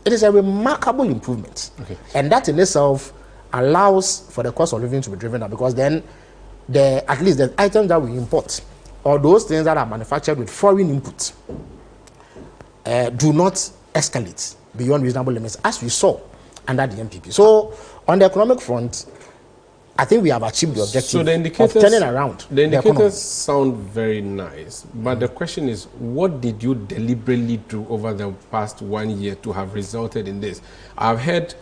It is a remarkable improvement. Okay. And that in itself allows for the cost of living to be driven down, because then at least the items that we import, or those things that are manufactured with foreign inputs, do not escalate beyond reasonable limits, as we saw under the NPP. So on the economic front, I think we have achieved the objective of turning around. The indicators sound very nice, but the question is, what did you deliberately do over the past 1 year to have resulted in this? I've heard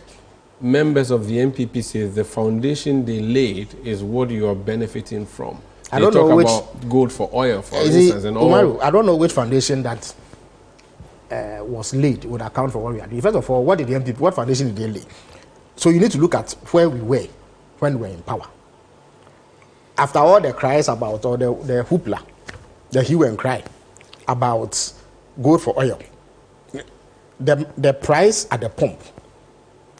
members of the NPP say the foundation they laid is what you are benefiting from. They talk about gold for oil, for instance, and all. Umaru, I don't know which foundation that was laid would account for what we are doing. First of all, what foundation did they lay? So you need to look at where we were when we were in power. After all the cries about, or the hoopla, the hue and cry about gold for oil, the price at the pump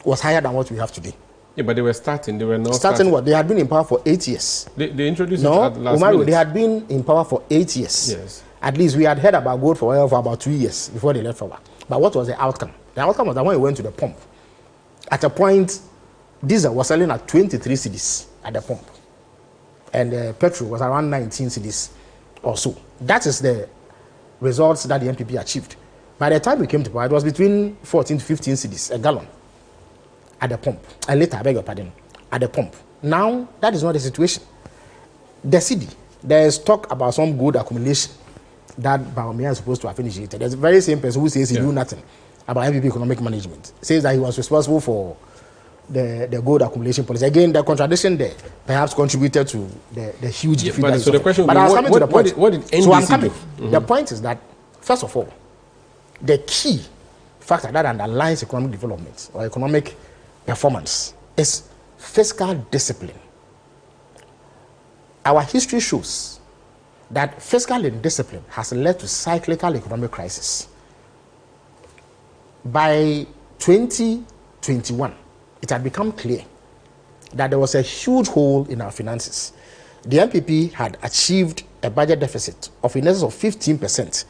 was higher than what we have today. Yeah, but they were starting. They were not starting. What? They had been in power for 8 years. They introduced it at last Umaru, minute. They had been in power for 8 years. Yes. At least we had heard about gold for oil for about 2 years before they left power. But what was the outcome? The outcome was that when we went to the pump, at a point, diesel was selling at 23 cedis at the pump, and petrol was around 19 cedis or so. That is the results that the NPP achieved. By the time we came to power, it was between 14 to 15 cedis a gallon at the pump. And later, I beg your pardon, at the pump. Now, that is not the situation. The cedi, there is talk about some gold accumulation that Baumia is supposed to have initiated. There's the very same person who says he knew nothing about NPP economic management. Says that he was responsible for the gold accumulation policy. Again, the contradiction there perhaps contributed to the huge defeat. But so the question but I was coming to the point. What did NDC so I'm coming. do? The point is that, first of all, the key factor that underlines economic development or economic performance is fiscal discipline. Our history shows that fiscal indiscipline has led to cyclical economic crisis. By 2021, it had become clear that there was a huge hole in our finances. The NPP had achieved a budget deficit of in excess of 15%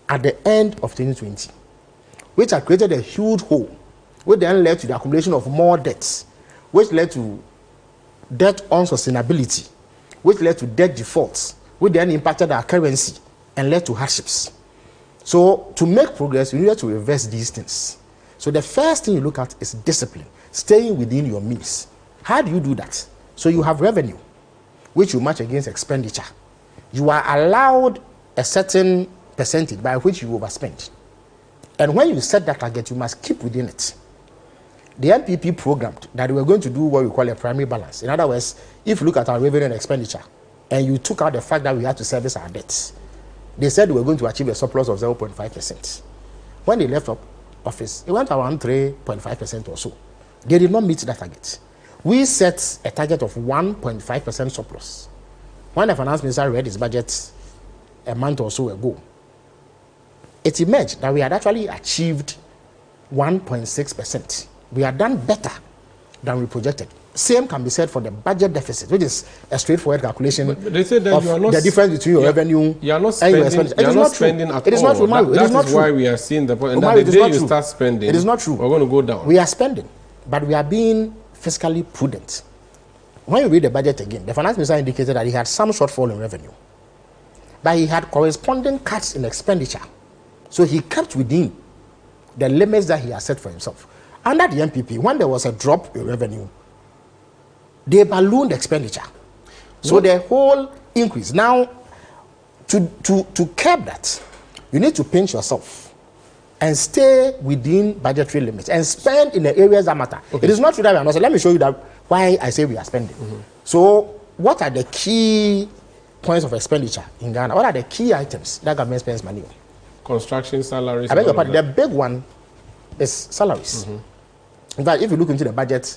at the end of 2020, which had created a huge hole, which then led to the accumulation of more debts, which led to debt unsustainability, which led to debt defaults, which then impacted our currency and led to hardships. So to make progress, you need to reverse these things. So the first thing you look at is discipline, staying within your means. How do you do that? So you have revenue, which you match against expenditure. You are allowed a certain percentage by which you overspend. And when you set that target, you must keep within it. The NPP programmed that we were going to do what we call a primary balance. In other words, if you look at our revenue and expenditure, and you took out the fact that we had to service our debts, they said we were going to achieve a surplus of 0.5%. When they left office, it went around 3.5% or so. They did not meet that target. We set a target of 1.5% surplus. When the finance minister read his budget a month or so ago, it emerged that we had actually achieved 1.6%. We had done better than we projected. Same can be said for the budget deficit, which is a straightforward calculation of the difference between your revenue and your expenditure. It is not spending at all. It is not true. That is why we are seeing the point. And that the day you start spending, it is not true. We're going to go down. We are spending, but we are being fiscally prudent. When you read the budget again, the finance minister indicated that he had some shortfall in revenue, but he had corresponding cuts in expenditure. So he kept within the limits that he has set for himself. Under the NPP, when there was a drop in revenue, they ballooned expenditure. So the whole increase. Now, to curb that, you need to pinch yourself and stay within budgetary limits and spend in the areas that matter. Okay. It is not true that we are not. So let me show you that why I say we are spending. So what are the key points of expenditure in Ghana? What are the key items that government spends money on? Construction, salaries. I beg your pardon. The big one is salaries. In fact, if you look into the budget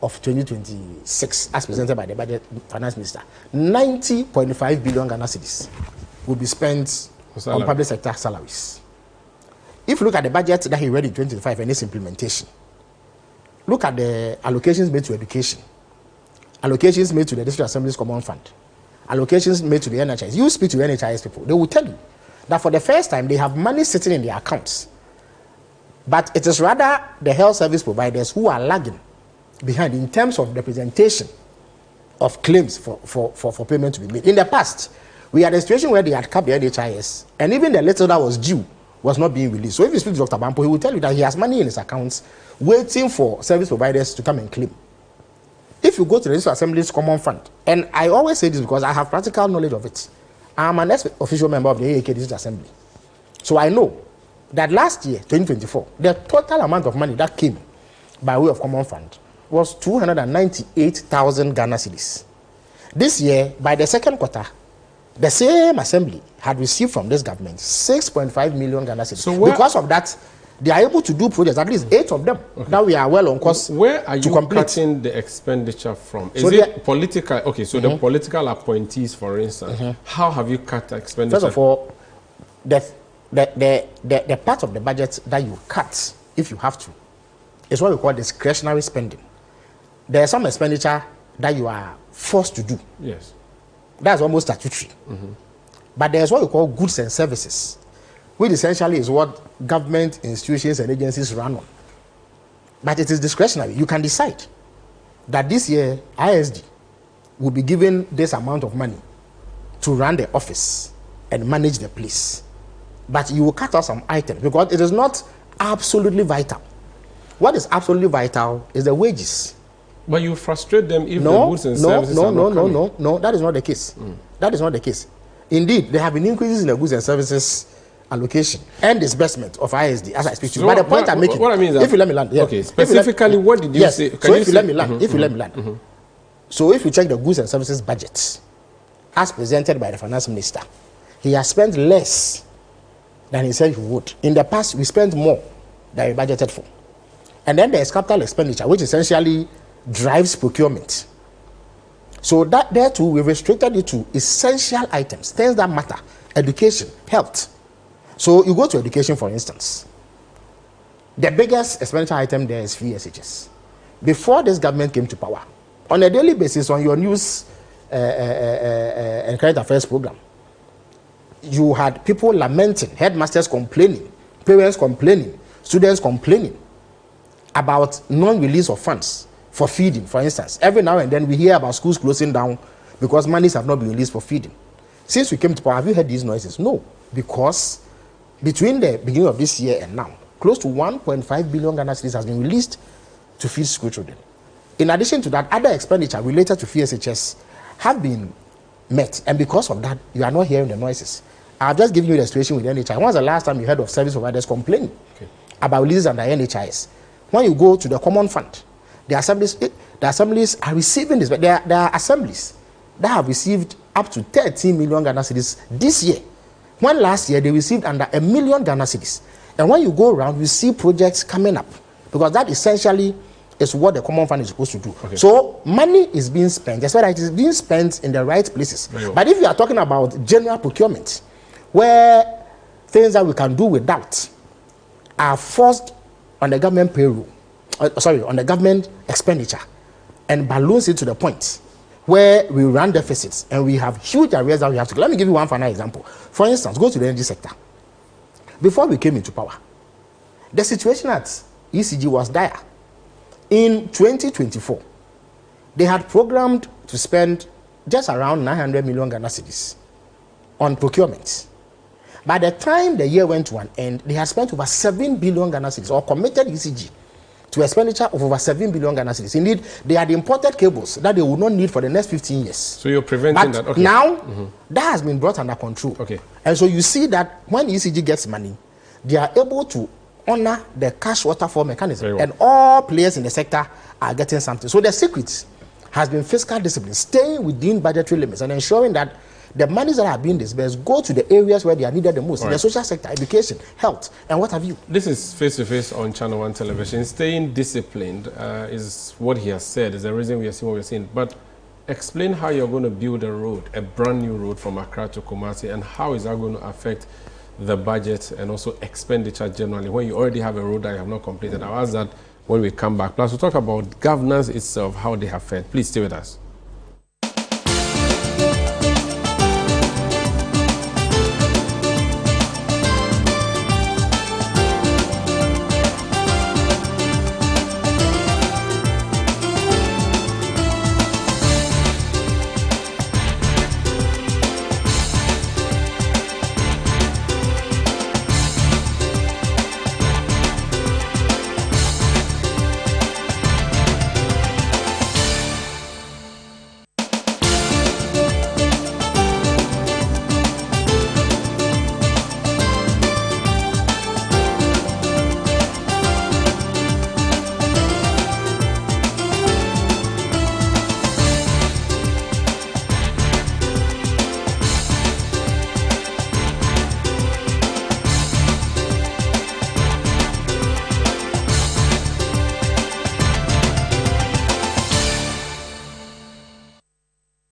of 2026, as presented by the budget finance minister, 90.5 billion Ghana cedis will be spent on public sector salaries. If you look at the budget that he read in 2025 and its implementation, look at the allocations made to education, allocations made to the District Assembly's Common Fund, allocations made to the NHIS. You speak to NHIS people, they will tell you that for the first time they have money sitting in their accounts But it is rather the health service providers who are lagging behind in terms of the presentation of claims for payment to be made. In the past, we had a situation where they had capped the NHIS, and even the little that was due was not being released. So if you speak to Dr. Bampo, he will tell you that he has money in his accounts waiting for service providers to come and claim. If you go to the Legislative Assembly's Common Fund, and I always say this because I have practical knowledge of it, I'm an official member of the AAK Legislative Assembly. So I know that last year, 2024, the total amount of money that came by way of Common Fund was 298,000 Ghana cedis. This year, by the second quarter, the same assembly had received from this government 6.5 million Ghana cedis. So because of that, they are able to do projects, at least 8 of them. Okay. Now we are well on course. Where are you cutting the expenditure from? Is it political? Okay, so the political appointees, for instance, how have you cut the expenditure? First of all, the part of the budget that you cut, if you have to, is what we call discretionary spending. There is some expenditure that you are forced to do. Yes. That's almost statutory. But there's what we call goods and services, which essentially is what government institutions and agencies run on. But it is discretionary. You can decide that this year ISD will be given this amount of money to run the office and manage the place. But you will cut out some items because it is not absolutely vital. What is absolutely vital is the wages. But you frustrate them if the goods and services are not coming. No, that is not the case. That is not the case. Indeed, there have been increases in the goods and services allocation and disbursement of ISD as I speak to you. But the point I'm making, what I mean is if you let me land, okay, specifically, what did you say? So if you let me land, so if you check the goods and services budget as presented by the finance minister, he has spent less than he said he would. In the past, we spent more than we budgeted for. And then there is capital expenditure, which essentially drives procurement. So that there too, we restricted it to essential items, things that matter, education, health. So you go to education, for instance. The biggest expenditure item there is free SHS. Before this government came to power, on a daily basis on your news and current affairs program, you had people lamenting, headmasters complaining, parents complaining, students complaining about non-release of funds for feeding, for instance. Every now and then we hear about schools closing down because monies have not been released for feeding. Since we came to power, have you heard these noises? No, because between the beginning of this year and now, close to 1.5 billion Ghana cedis has been released to feed school children. In addition to that, other expenditure related to FSHS have been met, and because of that, you are not hearing the noises. I've just given you the situation with NHIS. When was the last time you heard of service providers complaining about releases under NHIS? When you go to the Common Fund, the assemblies are receiving this, but there are assemblies that have received up to 13 million Ghana cedis this year. When last year they received under 1 million Ghana cedis. And when you go around, you see projects coming up, because that essentially is what the Common Fund is supposed to do. Okay. So money is being spent, that's why it is being spent in the right places. But if you are talking about general procurement, where things that we can do without are forced on the government payroll, on the government expenditure, and balloons it to the point where we run deficits and we have huge arrears that we have to. Let me give you one final example. For instance, go to the energy sector. Before we came into power, the situation at ECG was dire. In 2024, they had programmed to spend just around 900 million Ghana cedis on procurement. By the time the year went to an end, they had spent over 7 billion Ghana cedis, or committed ECG to expenditure of over 7 billion Ghana cedis. Indeed, they had imported cables that they would not need for the next 15 years. So you're preventing that? Okay. Now, that has been brought under control. Okay. And so you see that when ECG gets money, they are able to honor the cash waterfall mechanism. And all players in the sector are getting something. So the secret has been fiscal discipline, staying within budgetary limits and ensuring that the monies that are being disbursed go to the areas where they are needed the most, in the social sector, education, health, and what have you. This is Face-to-Face on ChannelOne television. Staying disciplined is what he has said, is the reason we are seeing what we're seeing. But explain how you're going to build a road, a brand new road from Accra to Kumasi, and how is that going to affect the budget and also expenditure generally when you already have a road that you have not completed. I'll ask that when we come back. Plus, we'll talk about governance itself, how they have fared. Please stay with us.